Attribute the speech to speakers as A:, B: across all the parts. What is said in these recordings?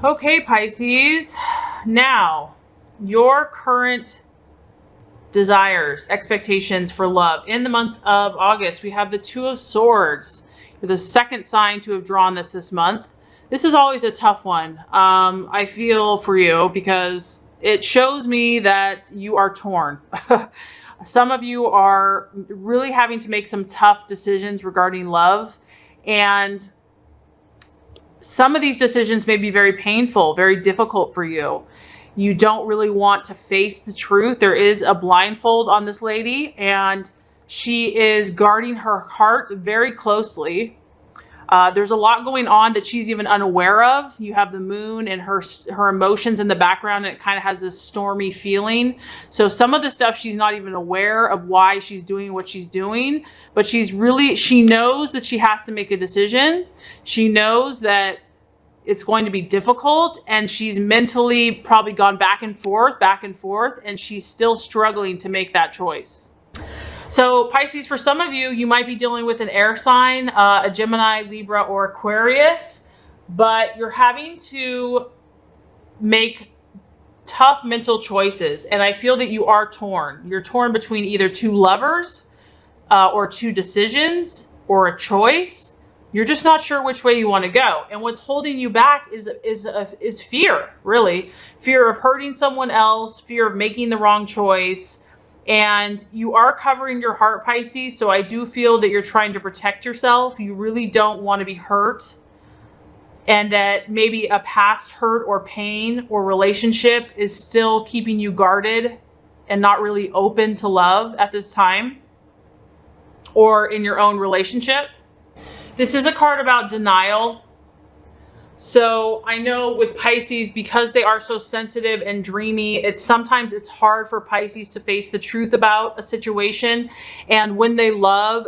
A: Okay, Pisces. Now, your current desires, expectations for love. In the month of August, we have the Two of Swords. You're the second sign to have drawn this month. This is always a tough one. I feel for you because it shows me that you are torn. Some of you are really having to make some tough decisions regarding love, and some of these decisions may be very painful, very difficult for you. You don't really want to face the truth. There is a blindfold on this lady, and she is guarding her heart very closely. There's a lot going on that she's even unaware of. You have the moon and her emotions in the background, and it kind of has this stormy feeling. So some of the stuff she's not even aware of why she's doing what she's doing, but she knows that she has to make a decision. She knows that it's going to be difficult, and she's mentally probably gone back and forth, and she's still struggling to make that choice. So Pisces, for some of you, you might be dealing with an air sign, a Gemini, Libra, or Aquarius, but you're having to make tough mental choices. And I feel that you are torn. You're torn between either two lovers or two decisions or a choice. You're just not sure which way you want to go. And what's holding you back is fear, really. Fear of hurting someone else, fear of making the wrong choice. And you are covering your heart, Pisces. So I do feel that you're trying to protect yourself. You really don't want to be hurt. And that maybe a past hurt or pain or relationship is still keeping you guarded and not really open to love at this time or in your own relationship. This is a card about denial. So I know with Pisces, because they are so sensitive and dreamy, sometimes it's hard for Pisces to face the truth about a situation. And when they love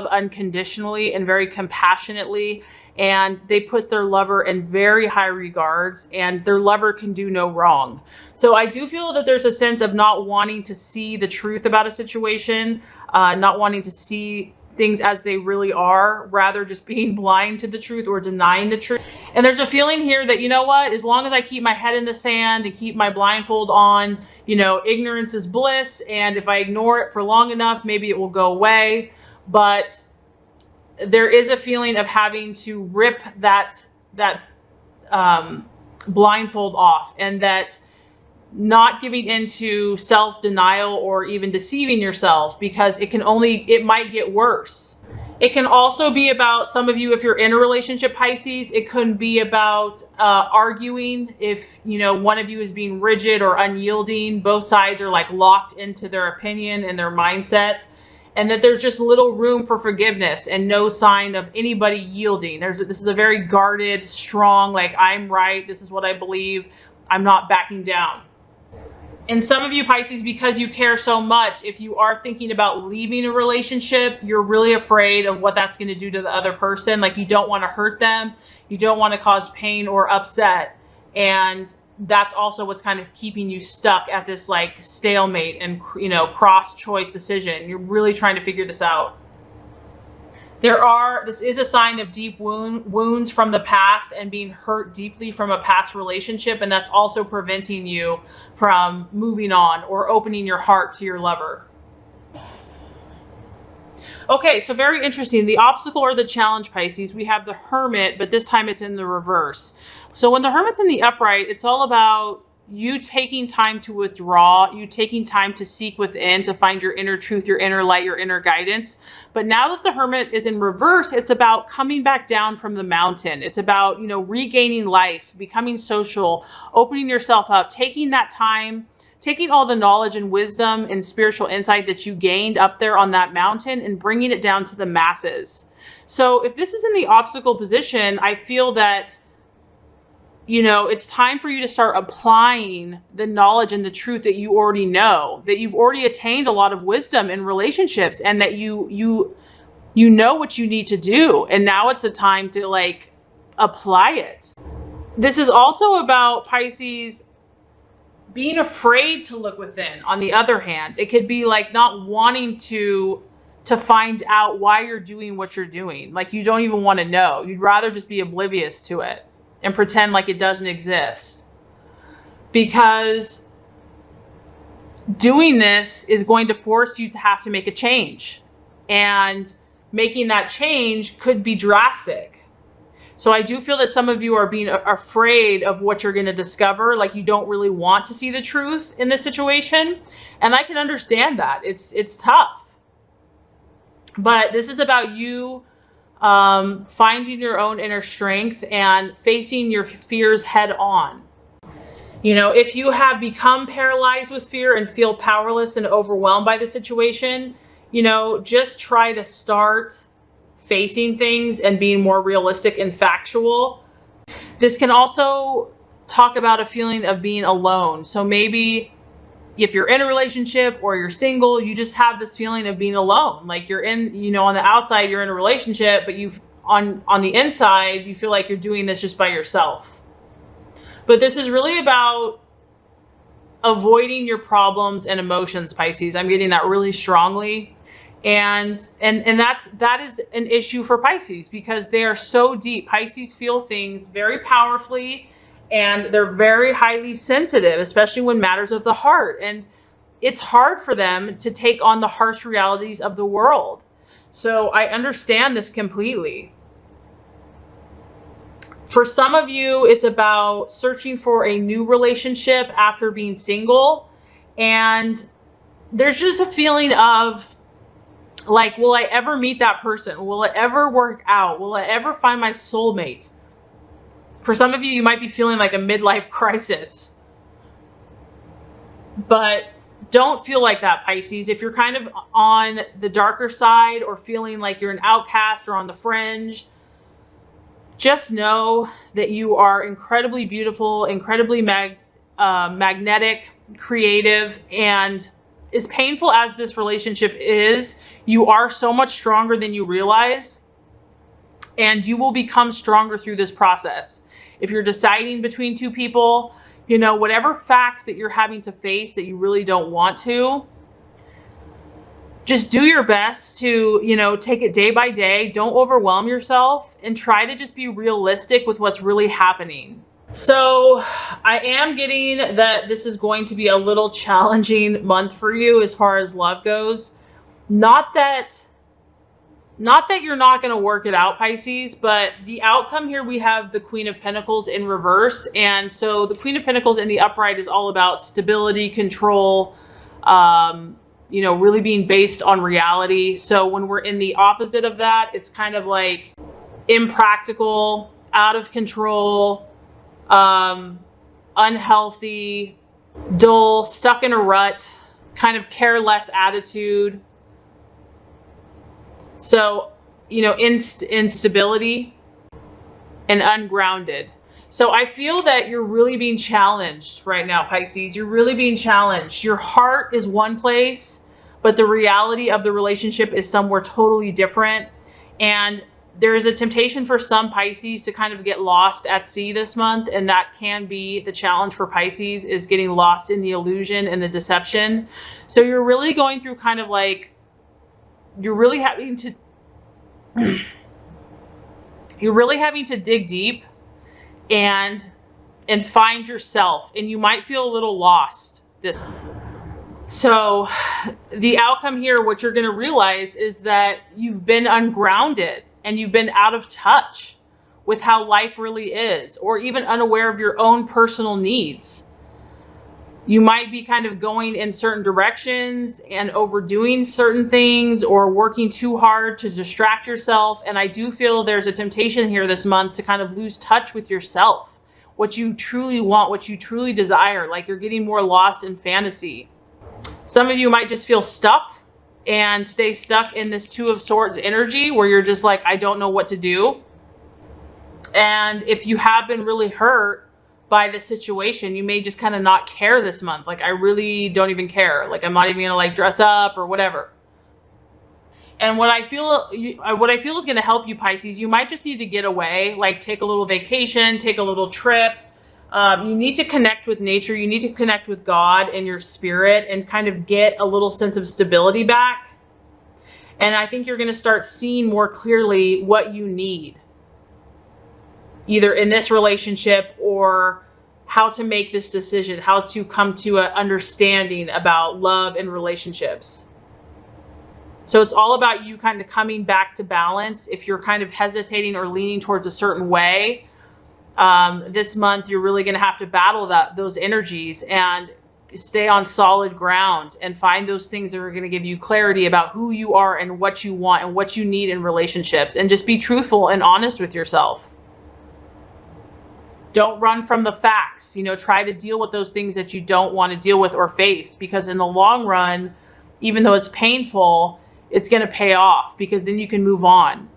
A: unconditionally and very compassionately, and they put their lover in very high regards, and their lover can do no wrong. So I do feel that there's a sense of not wanting to see the truth about a situation, not wanting to see things as they really are, rather just being blind to the truth or denying the truth. And there's a feeling here that, you know what, as long as I keep my head in the sand and keep my blindfold on, you know, ignorance is bliss. And if I ignore it for long enough, maybe it will go away. But there is a feeling of having to rip that blindfold off, and that not giving into self-denial or even deceiving yourself, because it might get worse. It can also be about, some of you, if you're in a relationship, Pisces, it could be about arguing. If, you know, one of you is being rigid or unyielding, both sides are like locked into their opinion and their mindset, and that there's just little room for forgiveness and no sign of anybody yielding. This is a very guarded, strong, like, I'm right, this is what I believe, I'm not backing down. And some of you, Pisces, because you care so much, if you are thinking about leaving a relationship, you're really afraid of what that's going to do to the other person. Like, you don't want to hurt them. You don't want to cause pain or upset. And that's also what's kind of keeping you stuck at this like stalemate and, you know, cross-choice decision. You're really trying to figure this out. This is a sign of deep wounds from the past and being hurt deeply from a past relationship. And that's also preventing you from moving on or opening your heart to your lover. Okay, so very interesting. The obstacle or the challenge, Pisces, we have the Hermit, but this time it's in the reverse. So when the Hermit's in the upright, it's all about you taking time to withdraw, you taking time to seek within, to find your inner truth, your inner light, your inner guidance. But now that the Hermit is in reverse, it's about coming back down from the mountain. It's about, you know, regaining life, becoming social, opening yourself up, taking that time, taking all the knowledge and wisdom and spiritual insight that you gained up there on that mountain and bringing it down to the masses. So if this is in the obstacle position, I feel that, you know, it's time for you to start applying the knowledge and the truth that you already know, that you've already attained a lot of wisdom in relationships, and that you know what you need to do. And now it's a time to like apply it. This is also about, Pisces, being afraid to look within. On the other hand, it could be like not wanting to find out why you're doing what you're doing. Like, you don't even want to know. You'd rather just be oblivious to it. and pretend like it doesn't exist. Because doing this is going to force you to have to make a change. And making that change could be drastic. So I do feel that some of you are being afraid of what you're going to discover. Like you don't really want to see the truth in this situation. And I can understand that. It's tough. But this is about you finding your own inner strength and facing your fears head on. You know, if you have become paralyzed with fear and feel powerless and overwhelmed by the situation, you know, just try to start facing things and being more realistic and factual. This can also talk about a feeling of being alone. So maybe if you're in a relationship or you're single, you just have this feeling of being alone. Like you're in, you know, on the outside, you're in a relationship, but on the inside, you feel like you're doing this just by yourself. But this is really about avoiding your problems and emotions, Pisces. I'm getting that really strongly. And that is an issue for Pisces because they are so deep. Pisces feel things very powerfully and they're very highly sensitive, especially when matters of the heart. And it's hard for them to take on the harsh realities of the world. So I understand this completely. For some of you, it's about searching for a new relationship after being single. And there's just a feeling of like, will I ever meet that person? Will it ever work out? Will I ever find my soulmate? For some of you, you might be feeling like a midlife crisis. But don't feel like that, Pisces. If you're kind of on the darker side or feeling like you're an outcast or on the fringe, just know that you are incredibly beautiful, incredibly magnetic, creative, and as painful as this relationship is, you are so much stronger than you realize, and you will become stronger through this process. If you're deciding between two people, you know, whatever facts that you're having to face that you really don't want to, just do your best to, you know, take it day by day. Don't overwhelm yourself and try to just be realistic with what's really happening. So I am getting that this is going to be a little challenging month for you as far as love goes. Not that you're not going to work it out, Pisces, but the outcome here, we have the Queen of Pentacles in reverse. And so the Queen of Pentacles in the upright is all about stability, control, you know, really being based on reality. So when we're in the opposite of that, it's kind of like impractical, out of control, unhealthy, dull, stuck in a rut, kind of careless attitude. So, you know, instability and ungrounded. So I feel that you're really being challenged right now, Pisces. You're really being challenged. Your heart is one place, but the reality of the relationship is somewhere totally different. And there is a temptation for some Pisces to kind of get lost at sea this month. And that can be the challenge for Pisces, is getting lost in the illusion and the deception. So you're really going through kind of like, you're really having to dig deep and find yourself, and you might feel a little lost. So the outcome here, what you're going to realize is that you've been ungrounded and you've been out of touch with how life really is, or even unaware of your own personal needs. You might be kind of going in certain directions and overdoing certain things, or working too hard to distract yourself. And I do feel there's a temptation here this month to kind of lose touch with yourself, what you truly want, what you truly desire. Like you're getting more lost in fantasy. Some of you might just feel stuck and stay stuck in this Two of Swords energy where you're just like, I don't know what to do. And if you have been really hurt by the situation, you may just kind of not care this month. Like, I really don't even care. Like, I'm not even gonna like dress up or whatever. And what I feel is going to help you, Pisces, you might just need to get away, like take a little vacation, take a little trip. You need to connect with nature. You need to connect with God and your spirit and kind of get a little sense of stability back. And I think you're going to start seeing more clearly what you need. either in this relationship or how to make this decision, how to come to an understanding about love and relationships. So it's all about you kind of coming back to balance. If you're kind of hesitating or leaning towards a certain way, this month you're really going to have to battle those energies and stay on solid ground and find those things that are going to give you clarity about who you are and what you want and what you need in relationships, and just be truthful and honest with yourself. Don't run from the facts. Try to deal with those things that you don't want to deal with or face, because in the long run, even though it's painful, it's going to pay off, because then you can move on.